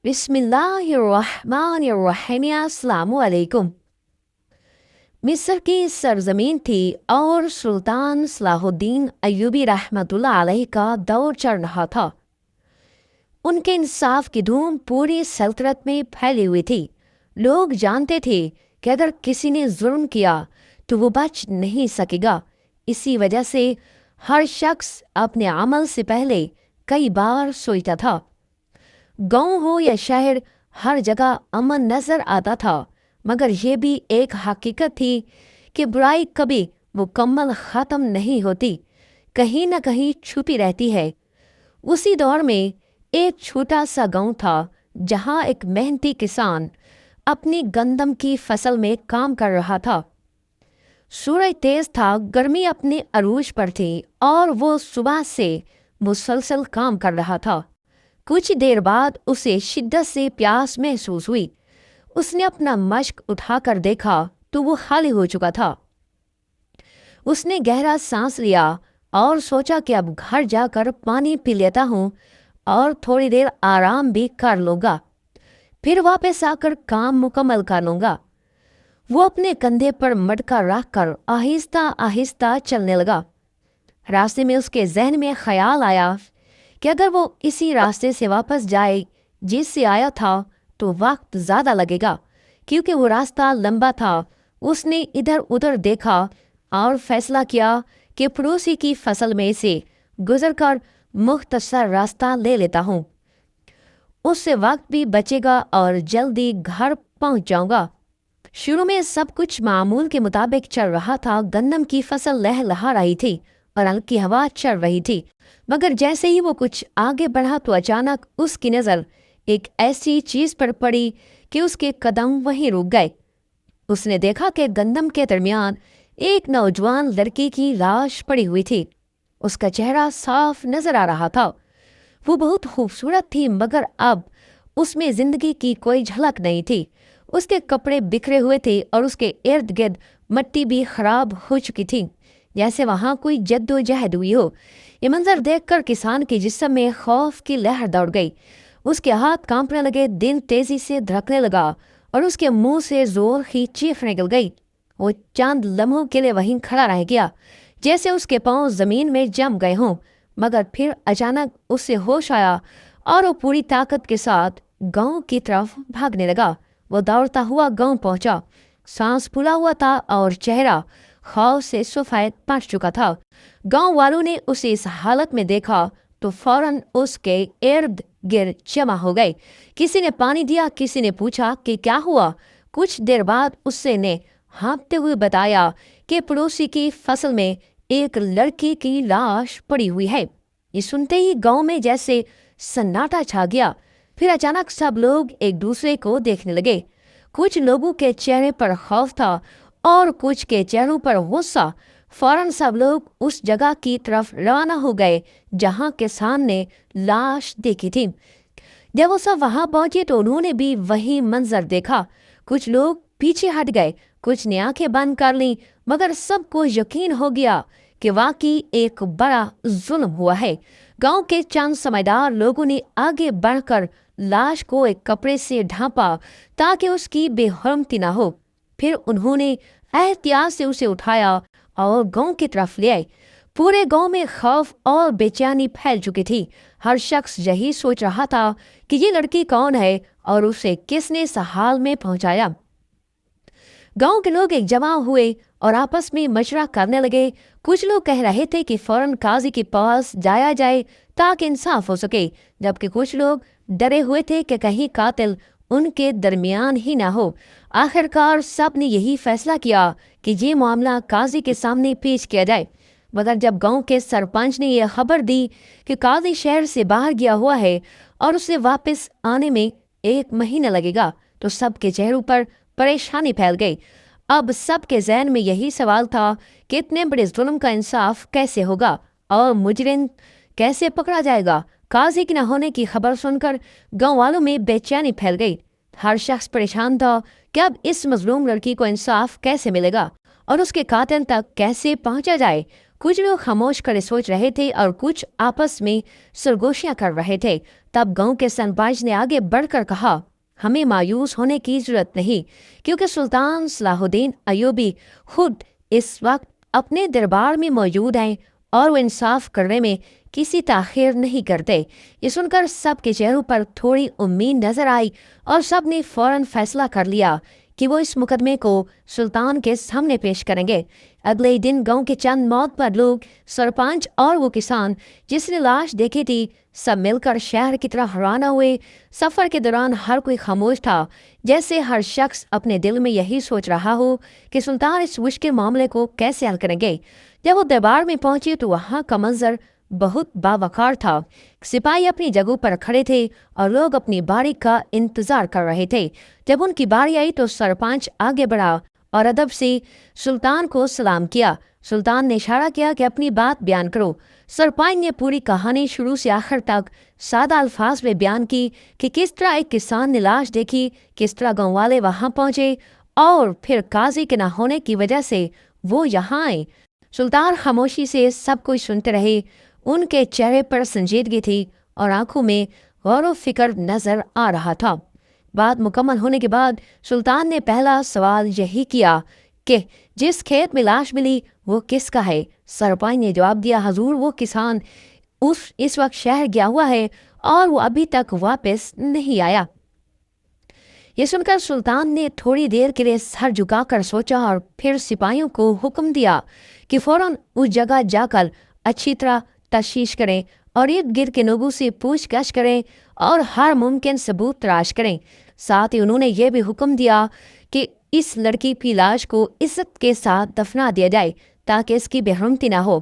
बिस्मिल्लाहिर्रहमानिर्रहीम। अस्सलामु अलैकुम। मिस्र की सरजमीन थी और सुल्तान सलाहुद्दीन अय्यूबी रहमतुल्लाह अलैह का दौर चल रहा था। उनके इंसाफ की धूम पूरी सल्तनत में फैली हुई थी। लोग जानते थे कि अगर किसी ने जुल्म किया तो वो बच नहीं सकेगा। इसी वजह से हर शख्स अपने अमल से पहले कई बार सोचता था। गांव हो या शहर, हर जगह अमन नजर आता था, मगर यह भी एक हकीकत थी कि बुराई कभी मुकम्मल ख़त्म नहीं होती, कहीं न कहीं छुपी रहती है। उसी दौर में एक छोटा सा गांव था जहां एक मेहनती किसान अपनी गंदम की फसल में काम कर रहा था। सूरज तेज था, गर्मी अपने अरूज पर थी और वो सुबह से मुसलसल काम कर रहा था। कुछ देर बाद उसे शिद्दत से प्यास महसूस हुई। उसने अपना मशक उठाकर देखा तो वो खाली हो चुका था। उसने गहरा सांस लिया और सोचा कि अब घर जाकर पानी पी लेता हूँ और थोड़ी देर आराम भी कर लूँगा, फिर वापस आकर काम मुकम्मल कर लूँगा। वो अपने कंधे पर मटका रखकर आहिस्ता आहिस्ता चलने लगा। रास्ते में उसके जहन में ख्याल आया कि अगर वो इसी रास्ते से वापस जाए जिससे आया था तो वक्त ज़्यादा लगेगा, क्योंकि वो रास्ता लंबा था। उसने इधर उधर देखा और फैसला किया कि पड़ोसी की फसल में से गुजरकर मुख्तसर रास्ता ले लेता हूँ। उससे वक्त भी बचेगा और जल्दी घर पहुँच जाऊँगा। शुरू में सब कुछ मामूल के मुताबिक चल रहा था। गन्नम की फसल लहलहा रही थी और हल्की हवा चल रही थी, मगर जैसे ही वो कुछ आगे बढ़ा तो अचानक उसकी नज़र एक ऐसी चीज़ पर पड़ी कि उसके कदम वहीं रुक गए। उसने देखा कि गंदम के दरमियान एक नौजवान लड़की की लाश पड़ी हुई थी। उसका चेहरा साफ नजर आ रहा था। वो बहुत खूबसूरत थी, मगर अब उसमें जिंदगी की कोई झलक नहीं थी। उसके कपड़े बिखरे हुए थे और उसके इर्द गिर्द मिट्टी भी खराब हो चुकी थी, जैसे वहां कोई जद्दोजहद हुई हो। ये मंजर देखकर किसान के जिस्म में खौफ की लहर दौड़ गई। उसके हाथ कांपने लगे, दिल तेजी से धड़कने लगा और उसके मुंह से जोर की चीख निकल गई। वो चंद लम्हों के लिए वहीं खड़ा रह गया, जैसे उसके पांव जमीन में जम गए हों। मगर फिर अचानक उससे होश आया और वो पूरी ताकत के साथ गांव की तरफ भागने लगा। वो दौड़ता हुआ गांव पहुंचा। सांस फूला हुआ था और चेहरा खौफ से सफेद पड़ चुका था। गांव वालों ने उसे इस हालत में देखा तो फौरन उसके इर्द गिर्द जमा हो गए। किसी ने पानी दिया, किसी ने पूछा कि क्या हुआ। कुछ देर बाद उससे ने हाँफते हुए बताया कि पड़ोसी की फसल में एक लड़की की लाश पड़ी हुई है। ये सुनते ही गांव में जैसे सन्नाटा छा गया। फिर अचानक सब लोग एक दूसरे को देखने लगे। कुछ लोगों के चेहरे पर खौफ था और कुछ के चेहरों पर गुस्सा। फौरन सब लोग उस जगह की तरफ रवाना हो गए जहां किसान ने लाश देखी थी। जब वो सब वहां पहुंचे तो उन्होंने भी वही मंजर देखा। कुछ लोग पीछे हट गए, कुछ ने आंखें बंद कर लीं, मगर सबको यकीन हो गया कि वाकई एक बड़ा जुल्म हुआ है। गांव के चंद समझदार लोगों ने आगे बढ़कर लाश को एक कपड़े से ढांपा ताकि उसकी बेहरमती ना हो। फिर उन्होंने एहतियात से उसे उठाया और गांव की तरफ ले आए। पूरे गांव में खौफ और बेचैनी फैल चुकी थी। हर शख्स यही सोच रहा था कि ये लड़की कौन है और उसे किसने इस हाल में पहुंचाया। गांव के लोग एक जमा हुए और आपस में मशवरा करने लगे। कुछ लोग कह रहे थे कि फौरन काजी के पास जाया जाए ताकि इंसाफ हो सके, जबकि कुछ लोग डरे हुए थे कि कहीं कातिल उनके दरमियान ही ना हो। आखिरकार सब ने यही फैसला किया कि ये मामला काजी के सामने पेश किया जाए। मगर जब गांव के सरपंच ने यह खबर दी कि काजी शहर से बाहर गया हुआ है और उसे वापस आने में 1 महीना लगेगा, तो सबके चेहरों पर परेशानी फैल गई। अब सबके जहन में यही सवाल था कि इतने बड़े जुल्म का इंसाफ कैसे होगा और मुजरिम कैसे पकड़ा जाएगा। काजी के न होने की खबर सुनकर गांव वालों में बेचैनी फैल गई। हर शख्स परेशान था कि अब इस मजलूम लड़की को इंसाफ कैसे मिलेगा और उसके कातिल तक कैसे पहुंचा जाए। कुछ लोग खामोश कर सोच रहे थे और कुछ आपस में सरगोशियां कर रहे थे। तब गांव के सरपंच ने आगे बढ़कर कहा, हमें मायूस होने की जरूरत नहीं, क्योंकि सुल्तान सलाहुद्दीन अय्यूबी खुद इस वक्त अपने दरबार में मौजूद हैं और वो इंसाफ करने में किसी ताखिर नहीं करते। ये सुनकर सबके चेहरों पर थोड़ी उम्मीद नजर आई और सब ने फौरन फैसला कर लिया कि वो इस मुकदमे को सुल्तान के सामने पेश करेंगे। अगले दिन गांव के चंद मोतबर लोग, सरपंच और वो किसान जिसने लाश देखी थी, सब मिलकर शहर की तरफ रवाना हुए। सफर के दौरान हर कोई खामोश था, जैसे हर शख्स अपने दिल में यही सोच रहा हो कि सुल्तान इस मुश्किल मामले को कैसे हल करेंगे। जब वो दरबार में पहुंचे तो वहां का मंजर बहुत बावकार था। सिपाही अपनी जगहों पर खड़े थे और लोग अपनी बारी का इंतजार कर रहे थे। जब उनकी बारी आई तो सरपंच आगे बढ़ा और अदब से सुल्तान को सलाम किया। सुल्तान ने इशारा किया कि अपनी बात बयान करो। सरपंच ने पूरी कहानी शुरू से आखिर तक सादा अल्फाज में बयान की कि किस तरह एक किसान ने लाश देखी, किस तरह गाँव वाले वहां पहुंचे और फिर काजी के न होने की वजह से वो यहाँ आए। सुल्तान खामोशी से सब कुछ सुनते रहे। उनके चेहरे पर संजीदगी थी और आंखों में गौर व फिक्र नजर आ रहा था। बात मुकम्मल होने के बाद सुल्तान ने पहला सवाल यही किया कि जिस खेत में लाश मिली वो किसका है। सरपंच ने जवाब दिया, हजूर वो किसान इस वक्त शहर गया हुआ है और वो अभी तक वापस नहीं आया। ये सुनकर सुल्तान ने थोड़ी देर के लिए सर झुकाकर सोचा और फिर सिपाहियों को हुक्म दिया कि फौरन उस जगह जाकर अच्छी तरह तफ्तीश करें और इर्द गिर्द के लोगों से पूछताछ करें और हर मुमकिन सबूत तलाश करें। साथ ही उन्होंने ये भी हुक्म दिया कि इस लड़की की लाश को इज्जत के साथ दफना दिया जाए ताकि इसकी बेहरमती ना हो।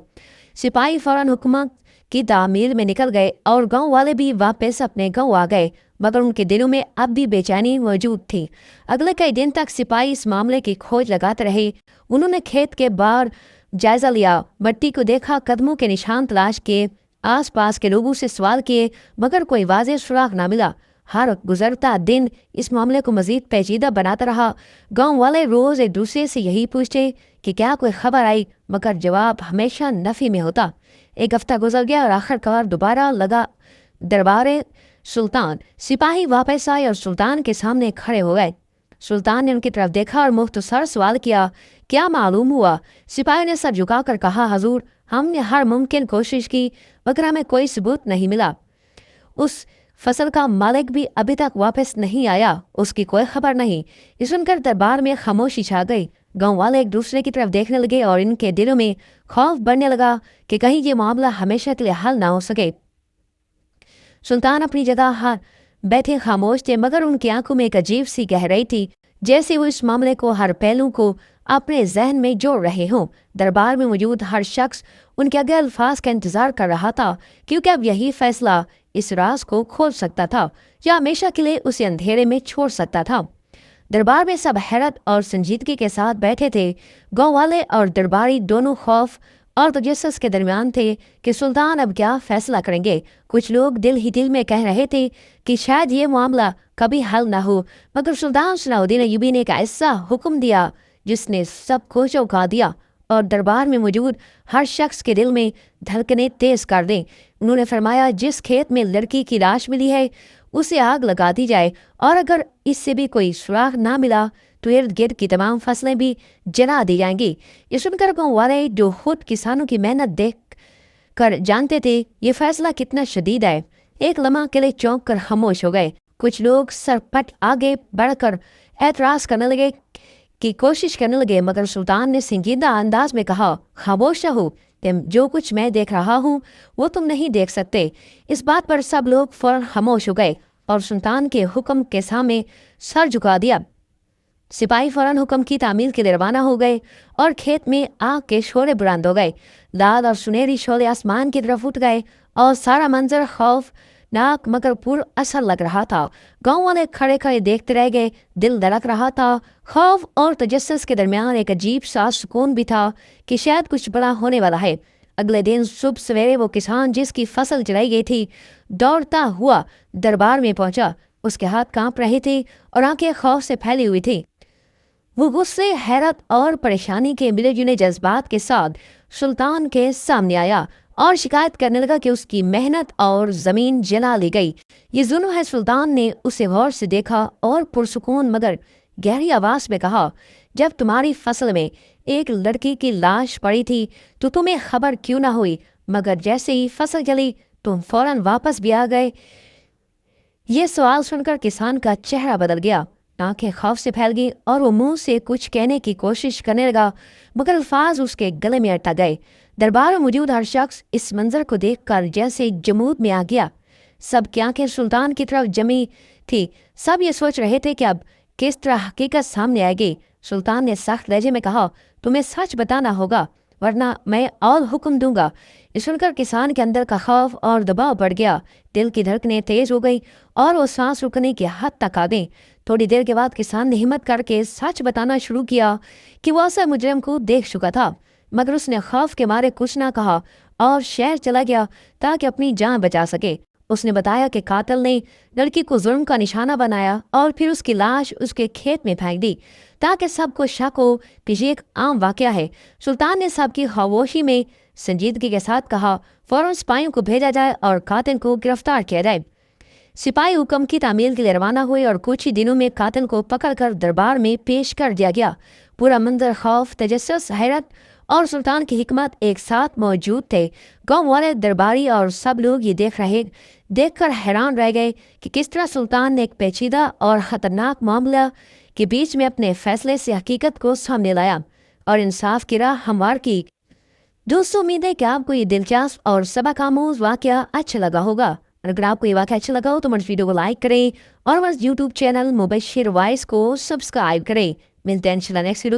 सिपाही फौरन हुक्म की तामील में निकल गए और गांव वाले भी वापस अपने गांव आ गए, मगर उनके दिलों में अब भी बेचैनी मौजूद थी। अगले कई दिन तक सिपाही इस मामले की खोज लगाते रहे। उन्होंने खेत के बाहर जायजा लिया, मिट्टी को देखा, कदमों के निशान तलाश किए, आसपास के लोगों से सवाल किए, मगर कोई वाज़ेह सुराग ना मिला। हर गुजरता दिन इस मामले को मजीद पेचीदा बनाता रहा। गांव वाले रोज एक दूसरे से यही पूछते कि क्या कोई खबर आई, मगर जवाब हमेशा नफी में होता। एक हफ्ता गुजर गया और आखिरकार दोबारा लगा दरबार सुल्तान। सिपाही वापस आए और सुल्तान के सामने खड़े हो गए। सुल्तान ने उनकी तरफ देखा और मुख्तसर सवाल किया, क्या मालूम हुआ? सिपाही ने सर झुकाकर कहा, हजूर हमने हर मुमकिन कोशिश की मगर हमें कोई सबूत नहीं मिला। उस फसल का मालिक भी अभी तक वापस नहीं आया, उसकी कोई खबर नहीं। ये सुनकर दरबार में खामोशी छा गई। गांव वाले एक दूसरे की तरफ देखने लगे और इनके दिलों में खौफ बढ़ने लगा कि कहीं ये मामला हमेशा के लिए हल ना हो सके। सुल्तान अपनी जगह बैठे खामोश थे, मगर उनकी आंखों में एक अजीब सी गहराई थी, जैसे वो इस मामले को हर पहलू को अपने जहन में जोड़ रहे हों। दरबार में मौजूद हर शख्स उनके आगे अल्फाज का इंतजार कर रहा था, क्योंकि अब यही फैसला इस राज को खोल सकता था या हमेशा के लिए उसे अंधेरे में छोड़ सकता था। दरबार में सब हैरत और संजीदगी के साथ बैठे थे। गाँव वाले और दरबारी दोनों खौफ और तजस्सुस के दरमियान थे कि सुल्तान अब क्या फैसला करेंगे। कुछ लोग दिल ही दिल में कह रहे थे कि शायद ये मामला कभी हल ना हो, मगर सुल्तान सलाहुद्दीन अय्यूबी ने एक ऐसा हुक्म दिया जिसने सबको चौंका दिया और दरबार में मौजूद हर शख्स के दिल में धड़कनें तेज कर दें। उन्होंने फरमाया, जिस खेत में लड़की की लाश मिली है उसे आग लगा दी जाए, और अगर इससे भी कोई सुराग ना मिला तो इर्द गिर्द की तमाम फसलें भी जला दी जाएंगी। ये सुनकर गाँव वाले जो खुद किसानों की मेहनत देख कर जानते थे ये फैसला कितना शदीद है, एक लम्हा के लिए चौंक कर खामोश हो गए। कुछ लोग सरपट आगे बढ़कर एतराज करने लगे की कोशिश करने लगे, मगर सुल्तान ने संजीदा अंदाज में कहा, खामोश रहो, जो कुछ मैं देख रहा हूँ वो तुम नहीं देख सकते। इस बात पर सब लोग फौरन खामोश हो गए और सुल्तान के हुक्म के सामने सर झुका दिया। सिपाही फौरन हुक्म की तामील के लिए रवाना हो गए और खेत में आग के शोले बुलंद हो गए। लाल और सुनहरी शोले आसमान की तरफ उठ गए और सारा मंजर खौफनाक मगर पुर असर लग रहा था। गांव वाले खड़े खड़े देखते रह गए, दिल धड़क रहा था। खौफ और तजस्सुस के दरमियान एक अजीब सा सुकून भी था कि शायद कुछ बड़ा होने वाला है। अगले दिन सुबह सवेरे वो किसान जिसकी फसल जलाई गई थी दौड़ता हुआ दरबार में पहुंचा। उसके हाथ कांप रहे थे और आंखें खौफ से फैली हुई थी। वो गुस्से, हैरत और परेशानी के मिले जुले जज्बात के साथ सुल्तान के सामने आया और शिकायत करने लगा कि उसकी मेहनत और ज़मीन जला ली गई। ये जुल्म है। सुल्तान ने उसे गौर से देखा और पुरसुकून मगर गहरी आवाज़ में कहा, जब तुम्हारी फसल में एक लड़की की लाश पड़ी थी तो तुम्हें खबर क्यों ना हुई, मगर जैसे ही फसल जली तुम फौरन वापस भी आ गए। ये सवाल सुनकर किसान का चेहरा बदल गया, आंखें खौफ से फैल गई और वो मुंह से कुछ कहने की कोशिश करने लगा, मगर अल्फाज उसके गले में अटक गए। दरबार में मौजूद हर शख्स इस मंजर को देखकर जैसे जमूद में आ गया। सब की आंखें सुल्तान की तरफ जमी थी। सब ये सोच रहे थे कि अब किस तरह हकीकत सामने आएगी। सुल्तान ने सख्त लहजे में कहा, तुम्हें सच बताना होगा वरना मैं और हुक्म दूंगा। ये सुनकर किसान के अंदर का खौफ और दबाव बढ़ गया। दिल की धड़कनें तेज हो गई और वो सांस रुकने की हद तक आ गई। थोड़ी देर के बाद किसान ने हिम्मत करके सच बताना शुरू किया कि वो असल मुजरिम को देख चुका था, मगर उसने खौफ के मारे कुछ ना कहा और शहर चला गया ताकि अपनी जान बचा सके। उसने बताया कि कातिल ने लड़की को जुर्म का निशाना बनाया और फिर उसकी लाश उसके खेत में फेंक दी ताकि सबको शक हो कि ये एक आम वाकया है। सुल्तान ने सबकी खामोशी में संजीदगी के साथ कहा, फौरन सिपाहियों को भेजा जाए और कातिल को गिरफ्तार किया जाए। सिपाही हुक्म की तामील के लिए रवाना हुए और कुछ ही दिनों में कातिल को पकड़कर दरबार में पेश कर दिया गया। पूरा मंजर खौफ, तजस्सुस, हैरत और सुल्तान की हिकमत एक साथ मौजूद थे। गांव वाले, दरबारी और सब लोग ये देखकर हैरान रह गए कि किस तरह सुल्तान ने एक पेचीदा और ख़तरनाक मामला के बीच में अपने फैसले से हकीकत को सामने लाया और इंसाफ की राह हमवार की। दोस्तों, उम्मीद है कि आपको ये दिलचस्प और सबक आमूज वाकया अच्छा लगा होगा। और अगर आपको ये वाकया अच्छा लगा हो तो हमारे वीडियो को लाइक करें और हमारे यूट्यूब चैनल मुबश्शिर वॉइस को सब्सक्राइब करें। मिलते हैं इंशाल्लाह नेक्स्ट वीडियो।